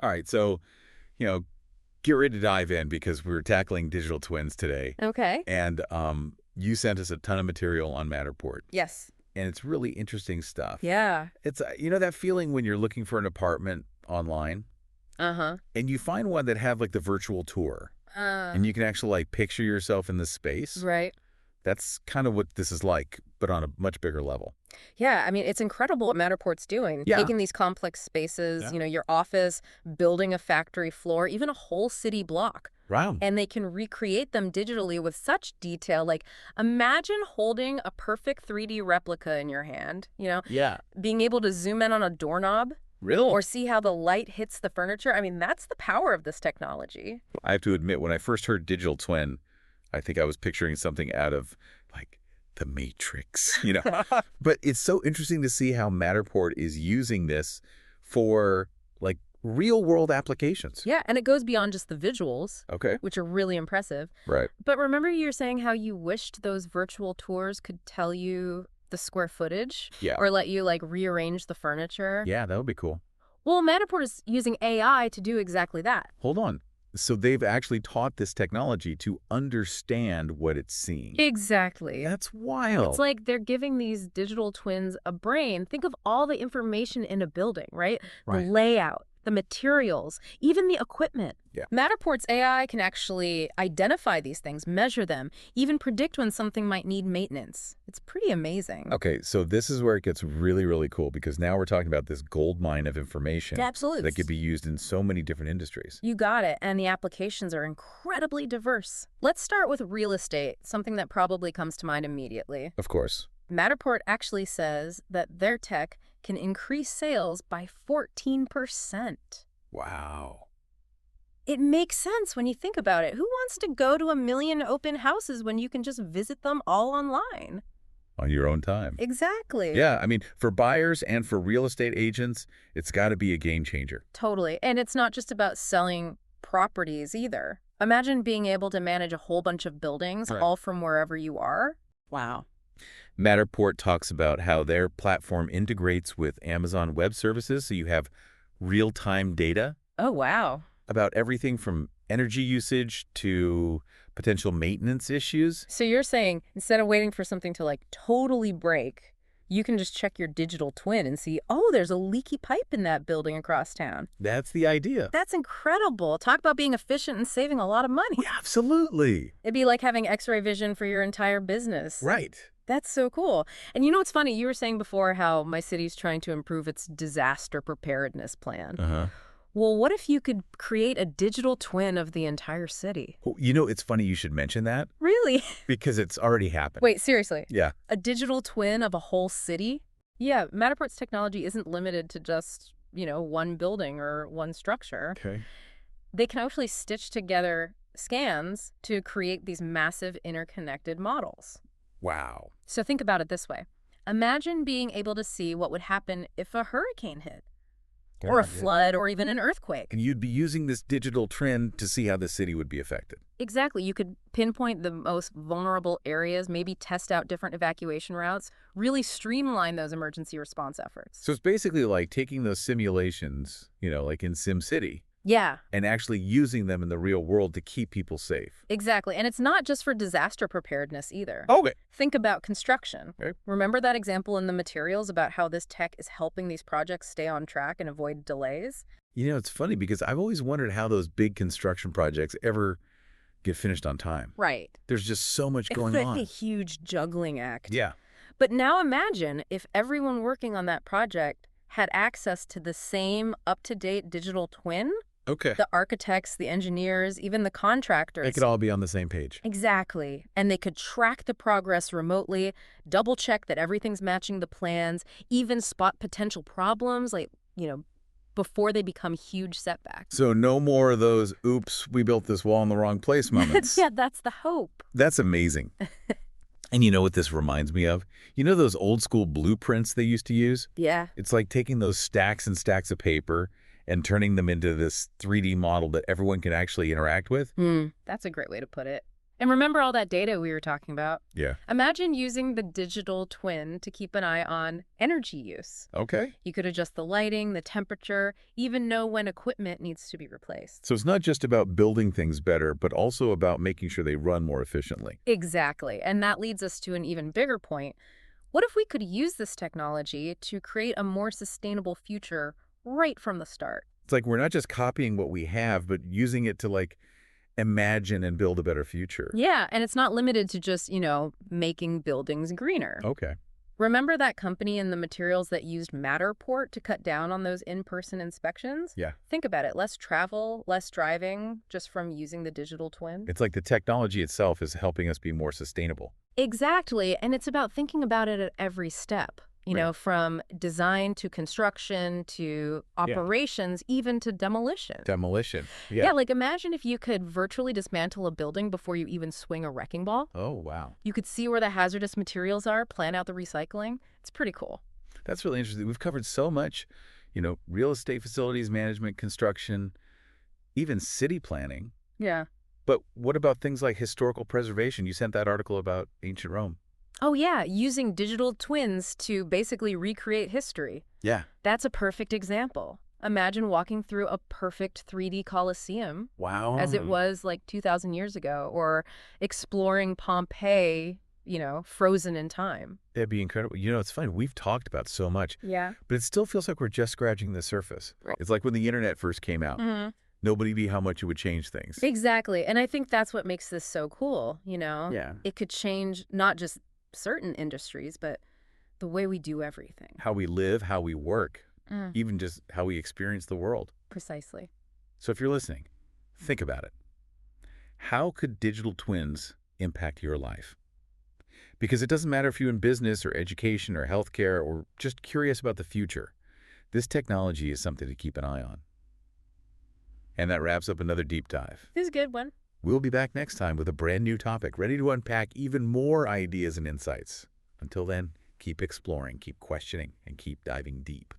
All right, so, you know, get ready to dive in because we're tackling digital twins today. Okay. And you sent us a ton of material on Matterport, Yes. and it's really interesting stuff. Yeah. It's, you know that feeling when you're looking for an apartment online Uh-huh. and you find one that have like the virtual tour and you can actually like picture yourself in the space? Right. That's kind of what this is like, but on a much bigger level. Yeah, I mean, it's incredible what Matterport's doing. Yeah. Taking these complex spaces, Yeah. your office, building a factory floor, even a whole city block. Wow. And they can recreate them digitally with such detail. Like, imagine holding a perfect 3D replica in your hand, Yeah. being able to zoom in on a doorknob Real? or see how the light hits the furniture. I mean, that's the power of this technology. I have to admit, when I first heard digital twin, I think I was picturing something out of like the Matrix, But it's so interesting to see how Matterport is using this for like real world applications. Yeah, and it goes beyond just the visuals, Okay. which are really impressive. Right. But remember you were saying how you wished those virtual tours could tell you the square footage? Yeah. Or let you, rearrange the furniture? Yeah, that would be cool. Well, Matterport is using AI to do exactly that. Hold on. So they've actually taught this technology to understand what it's seeing. Exactly. That's wild. It's like they're giving these digital twins a brain. Think of all the information in a building, right? Right. The layout, the materials, even the equipment. Yeah. Matterport's AI can actually identify these things, measure them, even predict when something might need maintenance. It's pretty amazing. Okay, so this is where it gets really, really cool because now we're talking about this gold mine of information Absolutely. that could be used in so many different industries. You got it. And the applications are incredibly diverse. Let's start with real estate, something that probably comes to mind immediately. Of course. Matterport actually says that their tech can increase sales by 14%. Wow. It makes sense when you think about it. Who wants to go to a million open houses when you can just visit them all online? On your own time. Exactly. Yeah, I mean, for buyers and for real estate agents, it's got to be a game changer. Totally. And it's not just about selling properties either. Imagine being able to manage a whole bunch of buildings Right. all from wherever you are. Wow. Matterport talks about how their platform integrates with Amazon Web Services, so you have real-time data Oh, wow. about everything from energy usage to potential maintenance issues. So you're saying instead of waiting for something to totally break, you can just check your digital twin and see, oh, there's a leaky pipe in that building across town. That's the idea. That's incredible. Talk about being efficient and saving a lot of money. Yeah, absolutely. It'd be like having X-ray vision for your entire business. Right. That's so cool. And you know what's funny? You were saying before how my city's trying to improve its disaster preparedness plan. Uh-huh. Well, what if you could create a digital twin of the entire city? Well, you know, it's funny you should mention that Really? because it's already happened. Wait, seriously? Yeah. A digital twin of a whole city? Yeah, Matterport's technology isn't limited to just, one building or one structure. Okay. They can actually stitch together scans to create these massive interconnected models. Wow. So think about it this way. Imagine being able to see what would happen if a hurricane hit, or a flood, or even an earthquake. And you'd be using this digital trend to see how the city would be affected. Exactly. You could pinpoint the most vulnerable areas, maybe test out different evacuation routes, really streamline those emergency response efforts. So it's basically like taking those simulations, like in SimCity, Yeah, and actually using them in the real world to keep people safe. exactly. And it's not just for disaster preparedness either. Okay. Think about construction. Okay. Remember that example in the materials about how this tech is helping these projects stay on track and avoid delays? You know, it's funny because I've always wondered how those big construction projects ever get finished on time. Right. There's just so much going It's like on. a huge juggling act. Yeah. But now imagine if everyone working on that project had access to the same up-to-date digital twin. Okay. The architects, the engineers, even the contractors. They could all be on the same page. Exactly. And they could track the progress remotely, double-check that everything's matching the plans, even spot potential problems, before they become huge setbacks. So no more of those, oops, we built this wall in the wrong place moments. Yeah, that's the hope. That's amazing. And you know what this reminds me of? You know those old school blueprints they used to use? Yeah. It's like taking those stacks and stacks of paper and turning them into this 3D model that everyone can actually interact with. That's a great way to put it. And remember all that data we were talking about? Yeah. Imagine using the digital twin to keep an eye on energy use. Okay. You could adjust the lighting, the temperature, even know when equipment needs to be replaced. So it's not just about building things better, but also about making sure they run more efficiently. Exactly. And that leads us to an even bigger point. What if we could use this technology to create a more sustainable future right from the start? It's like we're not just copying what we have, but using it to, like, imagine and build a better future. Yeah, and it's not limited to just, making buildings greener. Okay. Remember that company and the materials that used Matterport to cut down on those in-person inspections? Yeah. Think about it. Less travel, less driving, just from using the digital twin. It's like the technology itself is helping us be more sustainable. Exactly. And it's about thinking about it at every step. Right. From design to construction to operations, even to demolition. Demolition. Yeah, like imagine if you could virtually dismantle a building before you even swing a wrecking ball. Oh, wow. You could see where the hazardous materials are, plan out the recycling. It's pretty cool. That's really interesting. We've covered so much, real estate facilities management, construction, even city planning. Yeah. But what about things like historical preservation? You sent that article about ancient Rome. Oh, yeah, using digital twins to basically recreate history. Yeah. That's a perfect example. Imagine walking through a perfect 3D Colosseum. Wow. As it was like 2,000 years ago, or exploring Pompeii, frozen in time. That'd be incredible. It's funny. We've talked about so much, Yeah. but it still feels like we're just scratching the surface. Right. It's like when the internet first came out. Mm-hmm. Nobody knew how much it would change things. Exactly. And I think that's what makes this so cool, Yeah. It could change not just certain industries, but the way we do everything. How we live, how we work, even just how we experience the world. Precisely. So if you're listening, think about it. How could digital twins impact your life? Because it doesn't matter if you're in business or education or healthcare or just curious about the future. This technology is something to keep an eye on. And that wraps up another deep dive. This is a good one. We'll be back next time with a brand new topic, ready to unpack even more ideas and insights. Until then, keep exploring, keep questioning, and keep diving deep.